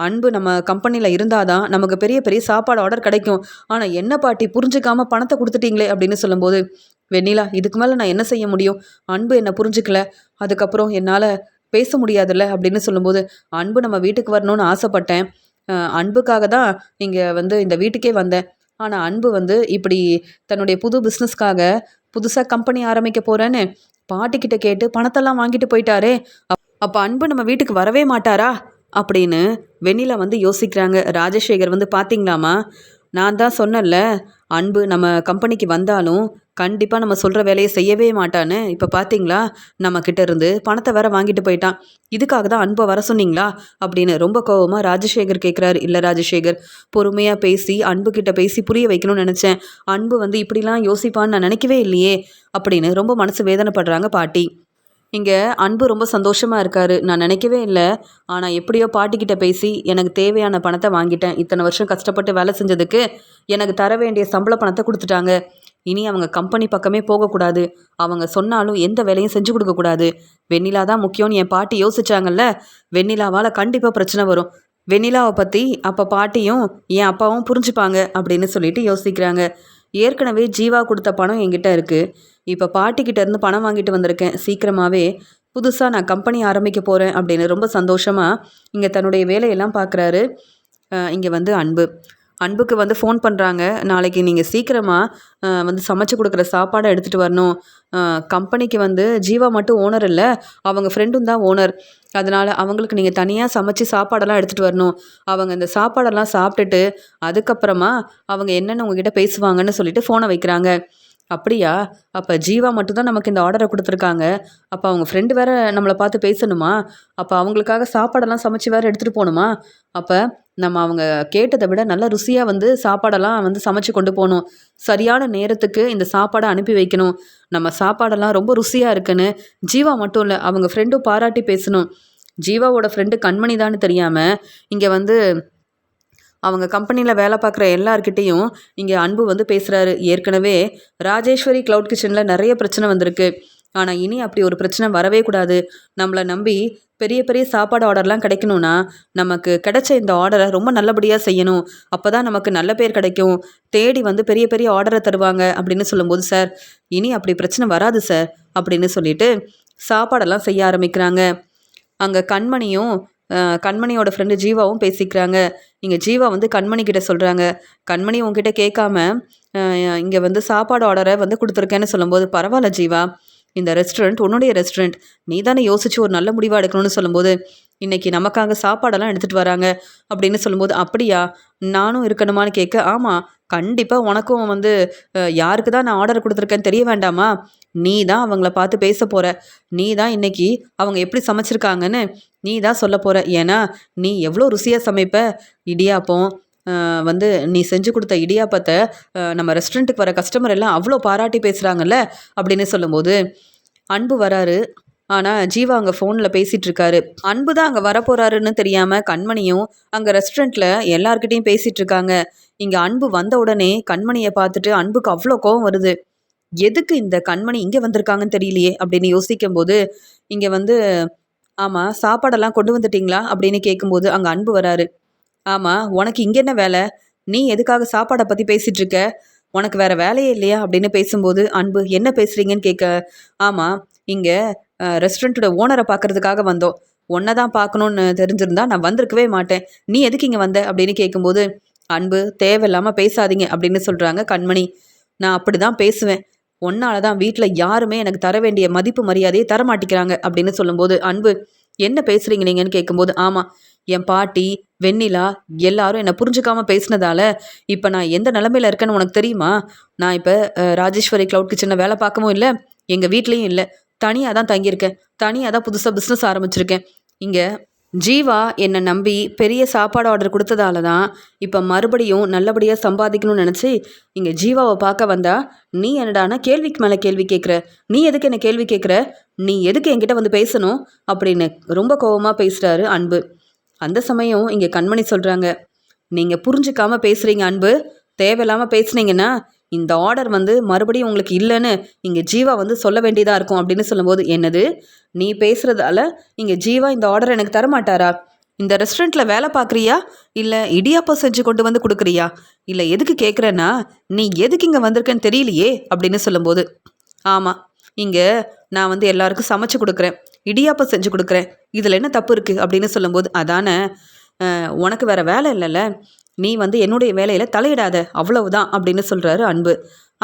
அன்பு நம்ம கம்பெனியில் இருந்தால் தான் நமக்கு பெரிய பெரிய சாப்பாடு ஆர்டர் கிடைக்கும். ஆனால் என்ன பாட்டி, புரிஞ்சுக்காமல் பணத்தை கொடுத்துட்டீங்களே அப்படின்னு சொல்லும்போது, வெண்ணிலா, இதுக்கு மேலே நான் என்ன செய்ய முடியும்? அன்பு என்னை புரிஞ்சுக்கல, அதுக்கப்புறம் என்னால் பேச முடியாதுல்ல அப்படின்னு சொல்லும்போது, அன்பு நம்ம வீட்டுக்கு வரணும்னு ஆசைப்பட்டேன். அன்புக்காக தான் இங்கே வந்து இந்த வீட்டுக்கே வந்தேன். ஆனால் அன்பு வந்து இப்படி தன்னுடைய புது பிஸ்னஸ்க்காக புதுசாக கம்பெனி ஆரம்பிக்க போகிறேன்னு பாட்டிக்கிட்ட கேட்டு பணத்தெல்லாம் வாங்கிட்டு போயிட்டாரே. அப்போ அன்பு நம்ம வீட்டுக்கு வரவே மாட்டாரா அப்படின்னு வெண்ணிலா வந்து யோசிக்கிறாங்க. ராஜசேகர் வந்து பார்த்தீங்களாமா, நான் தான் சொன்னேன்ல, அன்பு நம்ம கம்பெனிக்கு வந்தாலும் கண்டிப்பாக நம்ம சொல்கிற வேலையை செய்யவே மாட்டான்னு. இப்போ பார்த்தீங்களா, நம்மக்கிட்ட இருந்து பணத்தை வேற வாங்கிட்டு போயிட்டான். இதுக்காக தான் அன்பை வர சொன்னீங்களா அப்படின்னு ரொம்ப கோவமாக ராஜசேகர் கேட்குறாரு. இல்லை ராஜசேகர், பொறுமையாக பேசி அன்புக்கிட்ட பேசி புரிய வைக்கணும்னு நினச்சேன். அன்பு வந்து இப்படிலாம் யோசிப்பான்னு நான் நினைக்கவே இல்லையே அப்படின்னு ரொம்ப மனசு வேதனைப்படுறாங்க பாட்டி. இங்கே அன்பு ரொம்ப சந்தோஷமாக இருக்காரு. நான் நினைக்கவே இல்லை, ஆனால் எப்படியோ பாட்டிக்கிட்ட பேசி எனக்கு தேவையான பணத்தை வாங்கிட்டேன். இத்தனை வருஷம் கஷ்டப்பட்டு வேலை செஞ்சதுக்கு எனக்கு தர வேண்டிய சம்பள பணத்தை கொடுத்துட்டாங்க. இனி அவங்க கம்பெனி பக்கமே போகக்கூடாது, அவங்க சொன்னாலும் எந்த வேலையும் செஞ்சு கொடுக்கக்கூடாது. வெண்ணிலா தான் முக்கியம்னு என் பாட்டி யோசிச்சாங்கல்ல, வெண்ணிலாவால் கண்டிப்பாக பிரச்சனை வரும். வெண்ணிலாவை பற்றி அப்போ பாட்டியும் என் அப்பாவும் புரிஞ்சுப்பாங்க அப்படின்னு சொல்லிட்டு யோசிக்கிறாங்க. ஏற்கனவே ஜீவா கொடுத்த பணம் என்கிட்ட இருக்குது. இப்போ பாட்டிக்கிட்ட இருந்து பணம் வாங்கிட்டு வந்திருக்கேன். சீக்கிரமாகவே புதுசாக நான் கம்பெனி ஆரம்பிக்க போகிறேன் அப்படின்னு ரொம்ப சந்தோஷமாக இங்கே தன்னுடைய வேலையெல்லாம் பார்க்குறாரு. இங்கே வந்து அன்புக்கு வந்து ஃபோன் பண்ணுறாங்க. நாளைக்கு நீங்கள் சீக்கிரமாக வந்து சமைச்சு கொடுக்குற சாப்பாடை எடுத்துகிட்டு வரணும். கம்பெனிக்கு வந்து ஜீவா மட்டும் ஓனர் இல்லை, அவங்க ஃப்ரெண்டும் தான் ஓனர். அதனால் அவங்களுக்கு நீங்கள் தனியாக சமைச்சு சாப்பாடெல்லாம் எடுத்துகிட்டு வரணும். அவங்க இந்த சாப்பாடெல்லாம் சாப்பிட்டுட்டு அதுக்கப்புறமா அவங்க என்னென்னு உங்ககிட்ட பேசுவாங்கன்னு சொல்லிட்டு ஃபோனை வைக்கிறாங்க. அப்படியா? அப்போ ஜீவா மட்டும்தான் நமக்கு இந்த ஆர்டரை கொடுத்துருக்காங்க. அப்போ அவங்க ஃப்ரெண்டு வேறு நம்மளை பார்த்து பேசணுமா? அப்போ அவங்களுக்காக சாப்பாடெல்லாம் சமைச்சு வேறு எடுத்துகிட்டு போகணுமா? அப்போ நம்ம அவங்க கேட்டதை விட நல்லா ருசியாக வந்து சாப்பாடெல்லாம் வந்து சமைச்சு கொண்டு போகணும். சரியான நேரத்துக்கு இந்த சாப்பாடை அனுப்பி வைக்கணும். நம்ம சாப்பாடெல்லாம் ரொம்ப ருசியாக இருக்குன்னு ஜீவா மட்டும் இல்லை, அவங்க ஃப்ரெண்டும் பாராட்டி பேசணும். ஜீவாவோட ஃப்ரெண்டு கண்மணி தான்னு தெரியாமல் இங்கே வந்து அவங்க கம்பெனியில் வேலை பார்க்குற எல்லார்கிட்டேயும் இங்கே அன்பு வந்து பேசுகிறாரு. ஏற்கனவே ராஜேஸ்வரி க்ளவுட் கிச்சனில் நிறைய பிரச்சனை வந்திருக்கு. ஆனால் இனி அப்படி ஒரு பிரச்சனை வரவே கூடாது. நம்மளை நம்பி பெரிய பெரிய சாப்பாடு ஆர்டர்லாம் கிடைக்கணும்னா நமக்கு கிடைச்ச இந்த ஆர்டரை ரொம்ப நல்லபடியாக செய்யணும். அப்போ தான் நமக்கு நல்ல பேர் கிடைக்கும். தேடி வந்து பெரிய பெரிய ஆர்டரை தருவாங்க அப்படின்னு சொல்லும்போது, சார் இனி அப்படி பிரச்சனை வராது சார் அப்படின்னு சொல்லிட்டு சாப்பாடெல்லாம் செய்ய ஆரம்பிக்கிறாங்க. அங்கே கண்மணியோட ஃப்ரெண்டு ஜீவாவும் பேசிக்கிறாங்க. இங்கே ஜீவா வந்து கண்மணி கிட்ட சொல்கிறாங்க, கண்மணி உங்ககிட்ட கேட்காம இங்கே வந்து சாப்பாடு ஆர்டரை வந்து கொடுத்துருக்கேன்னு சொல்லும்போது, பரவாயில்ல ஜீவா, இந்த ரெஸ்டாரண்ட் உன்னுடைய ரெஸ்டாரண்ட், நீ தானே யோசிச்சு ஒரு நல்ல முடிவாக எடுக்கணும்னு சொல்லும்போது, இன்னைக்கு நமக்காக சாப்பாடெல்லாம் எடுத்துகிட்டு வராங்க அப்படின்னு சொல்லும்போது, அப்படியா நானும் இருக்கணுமான்னு கேட்க, ஆமாம் கண்டிப்பாக உனக்கும் வந்து யாருக்கு தான் நான் ஆர்டர் கொடுத்துருக்கேன்னு தெரிய வேண்டாமா? நீ தான் அவங்கள பார்த்து பேச போகிற. நீ தான் இன்னைக்கு அவங்க எப்படி சமைச்சிருக்காங்கன்னு நீ தான் சொல்ல போகிற. ஏன்னா நீ எவ்வளோ ருசியாக சமைப்ப. இடியாப்பம் வந்து நீ செஞ்சு கொடுத்த இடியாப்பத்தை நம்ம ரெஸ்டாரண்ட்டுக்கு வர கஸ்டமர் எல்லாம் அவ்வளோ பாராட்டி பேசுகிறாங்கல்ல அப்படின்னு சொல்லும்போது, அன்பு வராரு. ஆனால் ஜீவா அங்கே ஃபோனில் பேசிகிட்டு இருக்காரு. அன்பு தான் அங்கே வரப்போகிறாருன்னு தெரியாமல் கண்மணியும் அங்கே ரெஸ்டாரண்ட்டில் எல்லார்கிட்டையும் பேசிகிட்டு இருக்காங்க. இங்கே அன்பு வந்த உடனே கண்மணியை பார்த்துட்டு அன்புக்கு அவ்வளோ கோவம் வருது. எதுக்கு இந்த கண்மணி இங்கே வந்திருக்காங்கன்னு தெரியலையே அப்படின்னு யோசிக்கும்போது, இங்கே வந்து ஆமாம் சாப்பாடெல்லாம் கொண்டு வந்துட்டீங்களா அப்படின்னு கேட்கும்போது அங்கே அன்பு வராரு. ஆமாம் உனக்கு இங்கே என்ன வேலை? நீ எதுக்காக சாப்பாடை பற்றி பேசிகிட்டு இருக்க? உனக்கு வேற வேலையே இல்லையா அப்படின்னு பேசும்போது அன்பு என்ன பேசுகிறீங்கன்னு கேட்க, ஆமாம் இங்கே ரெஸ்டாரண்ட்டோட ஓனரை பார்க்கறதுக்காக வந்தோம். உன்னை தான் பார்க்கணுன்னு தெரிஞ்சிருந்தா நான் வந்திருக்கவே மாட்டேன். நீ எதுக்கு இங்கே வந்த அப்படின்னு கேட்கும்போது அன்பு தேவையில்லாமல் பேசாதீங்க அப்படின்னு சொல்கிறாங்க கண்மணி. நான் அப்படி தான் பேசுவேன். ஒன்னால தான் வீட்டில் யாருமே எனக்கு தர வேண்டிய மதிப்பு மரியாதையை தர மாட்டேங்கிறாங்க அப்படின்னு சொல்லும்போது அன்பு என்ன பேசுகிறீங்க நீங்கன்னு கேட்கும்போது, ஆமாம் என் பாட்டி வெண்ணிலா எல்லாரும் என்னை புரிஞ்சுக்காம பேசினதால இப்போ நான் எந்த நிலமையில இருக்கேன்னு உனக்கு தெரியுமா? நான் இப்போ ராஜேஸ்வரி க்ளவுட் கிச்சனில் வேலை பார்க்கவும் இல்லை, எங்கள் வீட்லேயும் இல்லை, தனியாக தான் தங்கியிருக்கேன். தனியாக தான் புதுசாக பிஸ்னஸ் ஆரம்பிச்சிருக்கேன். இங்கே ஜீவா என்னை நம்பி பெரிய சாப்பாடு ஆர்டர் கொடுத்ததால தான் இப்போ மறுபடியும் நல்லபடியாக சம்பாதிக்கணும்னு நினச்சி இங்கே ஜீவாவை பார்க்க வந்தா நீ என்னடானா கேள்விக்கு மேலே கேள்வி கேட்குற. நீ எதுக்கு என்ன கேள்வி கேட்குற? நீ எதுக்கு என்கிட்ட வந்து பேசணும் அப்படின்னு ரொம்ப கோபமாக பேசுகிறாரு அன்பு. அந்த சமயம் இங்கே கண்மணி சொல்கிறாங்க, நீங்கள் புரிஞ்சுக்காம பேசுகிறீங்க அன்பு. தேவையில்லாமல் பேசுனீங்கன்னா இந்த ஆர்டர் வந்து மறுபடியும் உங்களுக்கு இல்லைன்னு இங்கே ஜீவா வந்து சொல்ல வேண்டியதாக இருக்கும் அப்படின்னு சொல்லும்போது, என்னது நீ பேசுகிறதால இங்கே ஜீவா இந்த ஆர்டர் எனக்கு தரமாட்டாரா? இந்த ரெஸ்டாரண்ட்டில் வேலை பார்க்குறியா இல்லை இடியாப்பம் செஞ்சு கொண்டு வந்து கொடுக்குறியா? இல்லை எதுக்கு கேட்குறேன்னா நீ எதுக்கு இங்கே வந்திருக்கேன்னு தெரியலையே அப்படின்னு சொல்லும்போது, ஆமாம் இங்கே நான் வந்து எல்லாருக்கும் சமைச்சு கொடுக்குறேன், இடியாப்பம் செஞ்சு கொடுக்குறேன், இதில் என்ன தப்பு இருக்குது அப்படின்னு சொல்லும்போது, அதானே உனக்கு வேறு வேலை இல்லைல்ல, நீ வந்து என்னுடைய வேலையில் தலையிடாத அவ்வளவுதான் அப்படின்னு சொல்கிறாரு அன்பு.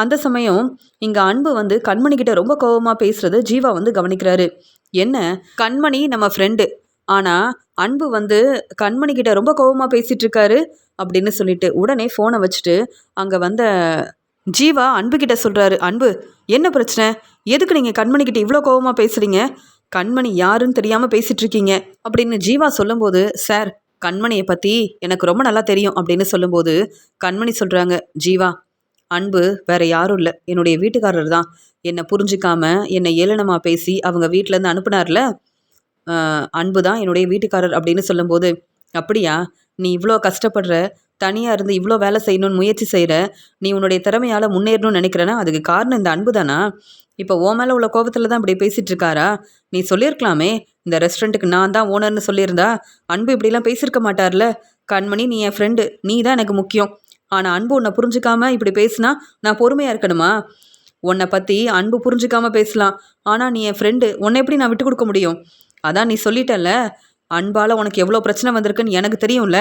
அந்த சமயம் இங்கே அன்பு வந்து கண்மணிக்கிட்ட ரொம்ப கோபமாக பேசுகிறது ஜீவா வந்து கவனிக்கிறாரு. என்ன கண்மணி நம்ம ஃப்ரெண்டு, ஆனால் அன்பு வந்து கண்மணிக்கிட்ட ரொம்ப கோபமாக பேசிகிட்டு இருக்காரு அப்படின்னு சொல்லிட்டு உடனே ஃபோனை வச்சுட்டு அங்கே வந்த ஜீவா அன்புக்கிட்ட சொல்கிறாரு, அன்பு என்ன பிரச்சனை? எதுக்கு நீங்கள் கண்மணிக்கிட்ட இவ்வளோ கோபமாக பேசுகிறீங்க? கண்மணி யாருன்னு தெரியாமல் பேசிகிட்டு இருக்கீங்க அப்படின்னு ஜீவா சொல்லும்போது, சார் கண்மணியை பற்றி எனக்கு ரொம்ப நல்லா தெரியும் அப்படின்னு சொல்லும்போது கண்மணி சொல்கிறாங்க, ஜீவா அன்பு வேற யாரும் இல்லை, என்னுடைய வீட்டுக்காரர் தான். என்னை புரிஞ்சிக்காம என்னை ஏளனமாக பேசி அவங்க வீட்டிலேருந்து அனுப்புனார்ல, அன்பு தான் என்னுடைய வீட்டுக்காரர் அப்படின்னு சொல்லும்போது, அப்படியா நீ இவ்வளோ கஷ்டப்படுற, தனியாக இருந்து இவ்வளோ வேலை செய்யணும்னு முயற்சி செய்கிற, நீ உன்னுடைய திறமையால் முன்னேறணும்னு நினைக்கிறேன்னா அதுக்கு காரணம் இந்த அன்பு தானா? இப்போ ஓ மேலே உள்ள கோபத்தில் தான் இப்படி பேசிகிட்டு இருக்காரா? நீ சொல்லியிருக்கலாமே இந்த ரெஸ்டாரண்ட்டுக்கு நான் தான் ஓனர்னு சொல்லியிருந்தா அன்பு இப்படிலாம் பேசியிருக்க மாட்டார்ல. கண்மணி நீ என் ஃப்ரெண்டு, நீ தான் எனக்கு முக்கியம். ஆனால் அன்பு உன்னை புரிஞ்சுக்காம இப்படி பேசுனா நான் பொறுமையாக இருக்கணுமா? உன்னை பற்றி அன்பு புரிஞ்சுக்காம பேசலாம், ஆனால் நீ என் ஃப்ரெண்டு, உன்னை எப்படி நான் விட்டு கொடுக்க முடியும்? அதான் நீ சொல்லிட்டல்ல, அன்பால் உனக்கு எவ்வளோ பிரச்சனை வந்திருக்குன்னு எனக்கு தெரியும்ல,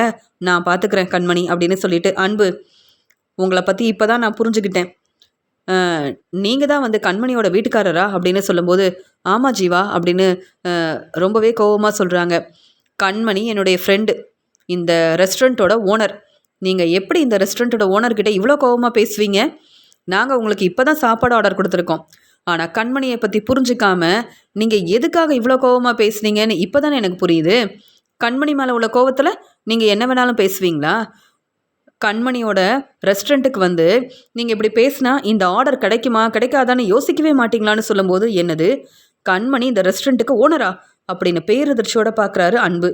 நான் பார்த்துக்கிறேன் கண்மணி அப்படின்னு சொல்லிட்டு, அன்பு உங்களை பற்றி இப்போ தான் நான் புரிஞ்சுக்கிட்டேன். நீங்கள் தான் வந்து கண்மணியோட வீட்டுக்காரரா அப்படின்னு சொல்லும்போது, ஆமாம் ஜீவா அப்படின்னு ரொம்பவே கோபமாக சொல்கிறாங்க. கண்மணி என்னுடைய ஃப்ரெண்டு, இந்த ரெஸ்டாரண்ட்டோட ஓனர். நீங்கள் எப்படி இந்த ரெஸ்டாரண்ட்டோட ஓனர்கிட்ட இவ்வளோ கோபமாக பேசுவீங்க? நாங்கள் உங்களுக்கு இப்போ தான் சாப்பாடு ஆர்டர் கொடுத்துருக்கோம். ஆனால் கண்மணியை பற்றி புரிஞ்சிக்காம நீங்கள் எதுக்காக இவ்வளோ கோபமாக பேசுனீங்கன்னு இப்போ தானே எனக்கு புரியுது. கண்மணி மேலே உள்ள கோபத்தில் நீங்கள் என்ன வேணாலும் பேசுவீங்களா? கண்மணியோட ரெஸ்டாரண்ட்டுக்கு வந்து நீங்கள் இப்படி பேசினா இந்த ஆர்டர் கிடைக்குமா கிடைக்காதான்னு யோசிக்கவே மாட்டிங்களான்னு சொல்லும்போது, என்னது கண்மணி இந்த ரெஸ்டாரண்ட்டுக்கு ஓனரா அப்படின்னு பேரதிர்ச்சியோட பார்க்குறாரு அன்பு.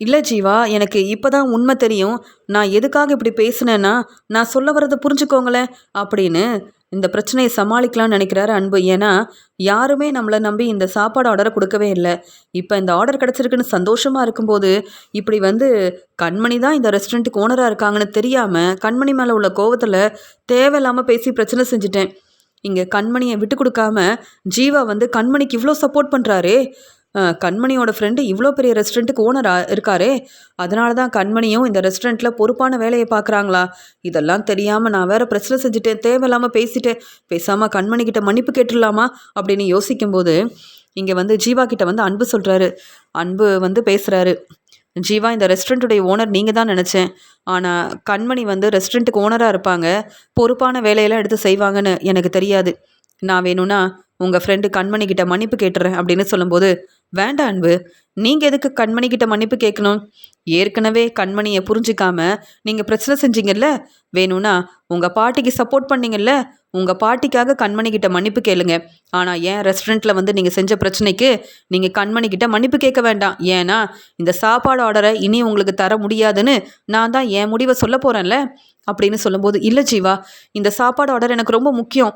இல்லை ஜீவா, எனக்கு இப்போ தான் உண்மை தெரியும். நான் எதுக்காக இப்படி பேசினேன்னா நான் சொல்ல வரதை புரிஞ்சுக்கோங்களேன் அப்படின்னு இந்த பிரச்சனையை சமாளிக்கலாம்னு நினைக்கிறாரு அன்பு. ஏன்னா யாருமே நம்மளை நம்பி இந்த சாப்பாடு ஆர்டரை கொடுக்கவே இல்லை. இப்போ இந்த ஆர்டர் கிடச்சிருக்குன்னு சந்தோஷமாக இருக்கும்போது இப்படி வந்து கண்மணி தான் இந்த ரெஸ்டாரண்ட்டுக்கு ஓனராக இருக்காங்கன்னு தெரியாமல் கண்மணி மேலே உள்ள கோவத்தில் தேவையில்லாமல் பேசி பிரச்சனை செஞ்சுட்டேன். இங்கே கண்மணியை விட்டு கொடுக்காம ஜீவா வந்து கண்மணிக்கு இவ்வளோ சப்போர்ட் பண்ணுறாரே. கண்மணியோட ஃப்ரெண்டு இவ்வளோ பெரிய ரெஸ்டாரண்ட்டுக்கு ஓனராக இருக்காரே, அதனால தான் கண்மணியும் இந்த ரெஸ்டாரண்ட்டில் பொறுப்பான வேலையை பார்க்குறாங்களா? இதெல்லாம் தெரியாமல் நான் வேறு பிரச்சனை செஞ்சுட்டேன், தேவையில்லாமல் பேசிட்டேன், பேசாமல் கண்மணிக்கிட்ட மன்னிப்பு கேட்டுடலாமா அப்படின்னு யோசிக்கும்போது இங்கே வந்து ஜீவா கிட்ட வந்து அன்பு சொல்கிறாரு. அன்பு வந்து பேசுகிறாரு. ஜீவா, இந்த ரெஸ்டாரண்ட்டுடைய ஓனர் நீங்கள் தான் நினச்சேன். ஆனால் கண்மணி வந்து ரெஸ்டாரண்ட்டுக்கு ஓனராக இருப்பாங்க, பொறுப்பான வேலையெல்லாம் எடுத்து செய்வாங்கன்னு எனக்கு தெரியாது. நான் வேணும்னா உங்கள் ஃப்ரெண்டு கண்மணி கிட்ட மன்னிப்பு கேட்டுறேன் அப்படின்னு சொல்லும்போது, வேண்டாம் அன்பு, நீங்கள் எதுக்கு கண்மணி கிட்ட மன்னிப்பு கேட்கணும்? ஏற்கனவே கண்மணியை புரிஞ்சிக்காம நீங்கள் பிரச்சனை செஞ்சீங்கல்ல, வேணும்னா உங்கள் பாட்டிக்கு சப்போர்ட் பண்ணீங்கல்ல, உங்கள் பாட்டிக்காக கண்மணி கிட்ட மன்னிப்பு கேளுங்க. ஆனால் ஏன் ரெஸ்டாரண்ட்டில் வந்து நீங்கள் செஞ்ச பிரச்சனைக்கு நீங்கள் கண்மணி கிட்ட மன்னிப்பு கேட்க வேண்டாம். ஏன்னா இந்த சாப்பாடு ஆர்டரை இனி உங்களுக்கு தர முடியாதுன்னு நான் தான் என் முடிவை சொல்ல போகிறேன்ல அப்படின்னு சொல்லும்போது, இல்லை ஜீவா, இந்த சாப்பாடு ஆர்டர் எனக்கு ரொம்ப முக்கியம்.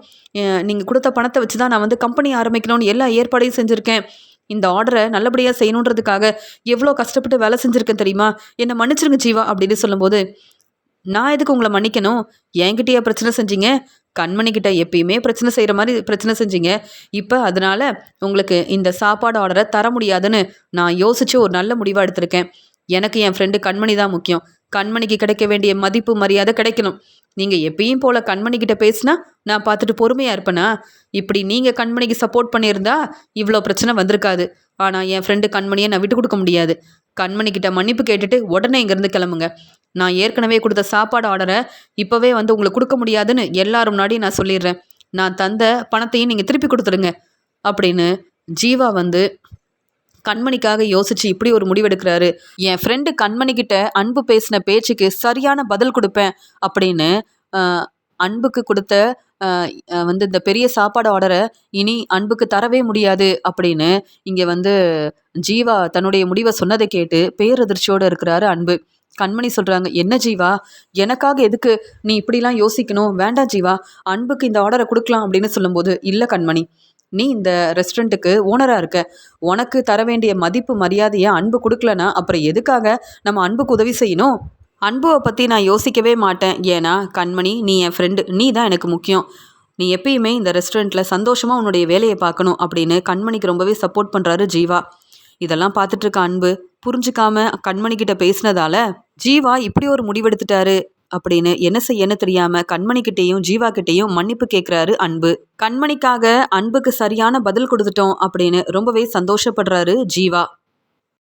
நீங்கள் கொடுத்த பணத்தை வச்சு தான் நான் வந்து கம்பெனி ஆரம்பிக்கணும்னு எல்லா ஏற்பாடையும் செஞ்சுருக்கேன். இந்த ஆர்டரை நல்லபடியாக செய்யணுன்றதுக்காக எவ்வளோ கஷ்டப்பட்டு வேலை செஞ்சுருக்கேன் தெரியுமா? என்னை மன்னிச்சிருங்க ஜீவா அப்படின்னு சொல்லும்போது, நான் எதுக்கு உங்களை மன்னிக்கணும்? என்கிட்டயே பிரச்சனை செஞ்சீங்க, கண்மணிக்கிட்ட எப்பயுமே பிரச்சனை செய்கிற மாதிரி பிரச்சனை செஞ்சீங்க. இப்போ அதனால் உங்களுக்கு இந்த சாப்பாடு ஆர்டரை தர முடியாதுன்னு நான் யோசித்து ஒரு நல்ல முடிவாக எடுத்திருக்கேன். எனக்கு என் ஃப்ரெண்டு கண்மணி தான் முக்கியம். கண்மணிக்கு கிடைக்க வேண்டிய மதிப்பு மரியாதை கிடைக்கணும். நீங்கள் எப்பயும் போல் கண்மணிக்கிட்ட பேசினா நான் பார்த்துட்டு பொறுமையாக இருப்பேனா? இப்படி நீங்கள் கண்மணிக்கு சப்போர்ட் பண்ணியிருந்தா இவ்வளோ பிரச்சனை வந்திருக்காது. ஆனால் என் ஃப்ரெண்டு கண்மணியை நான் விட்டு கொடுக்க முடியாது. கண்மணிக்கிட்ட மன்னிப்பு கேட்டுட்டு உடனே இங்கேருந்து கிளம்புங்க. நான் ஏற்கனவே கொடுத்த சாப்பாடு ஆர்டரை இப்போவே வந்து உங்களுக்கு கொடுக்க முடியாதுன்னு எல்லாரும் முன்னாடி நான் சொல்லிடுறேன். நான் தந்த பணத்தையும் நீங்கள் திருப்பி கொடுத்துடுங்க அப்படின்னு ஜீவா வந்து கண்மணிக்காக யோசிச்சு இப்படி ஒரு முடிவெடுக்கிறாரு. என் ஃப்ரெண்டு கண்மணிக்கிட்ட அன்பு பேசின பேச்சுக்கு சரியான பதில் கொடுப்பேன் அப்படின்னு அன்புக்கு கொடுத்த வந்து இந்த பெரிய சாப்பாடு ஆர்டரை இனி அன்புக்கு தரவே முடியாது அப்படின்னு இங்கே வந்து ஜீவா தன்னுடைய முடிவை சொன்னதை கேட்டு பேரதிர்ச்சியோடு இருக்கிறாரு அன்பு. கண்மணி சொல்கிறாங்க, என்ன ஜீவா, எனக்காக எதுக்கு நீ இப்படிலாம் யோசிக்கணும்? வேண்டாம் ஜீவா, அன்புக்கு இந்த ஆர்டரை கொடுக்கலாம் அப்படின்னு சொல்லும்போது, இல்லை கண்மணி, நீ இந்த ரெஸ்டாரண்ட்டுக்கு ஓனராக இருக்க, உனக்கு தர வேண்டிய மதிப்பு மரியாதையை அன்பு கொடுக்கலனா அப்புறம் எதுக்காக நம்ம அன்புக்கு உதவி செய்யணும்? அன்புவை பற்றி நான் யோசிக்கவே மாட்டேன். ஏன்னா கண்மணி, நீ என் ஃப்ரெண்டு, நீ தான் எனக்கு முக்கியம். நீ எப்பயுமே இந்த ரெஸ்டாரண்ட்டில் சந்தோஷமாக உன்னுடைய வேலையை பார்க்கணும் அப்படின்னு கண்மணிக்கு ரொம்பவே சப்போர்ட் பண்ணுறாரு ஜீவா. இதெல்லாம் பார்த்துட்டு இருக்க அன்பு புரிஞ்சுக்காம கண்மணிக்கிட்ட பேசினதால ஜீவா இப்படி ஒரு முடிவெடுத்துட்டாரு அப்படின்னு என்ன செய்யன்னு தெரியாம கண்மணிக்கிட்டேயும் ஜீவா கிட்டேயும் மன்னிப்பு கேட்குறாரு அன்பு. கண்மணிக்காக அன்புக்கு சரியான பதில் கொடுத்துட்டோம் அப்படின்னு ரொம்பவே சந்தோஷப்படுறாரு ஜீவா.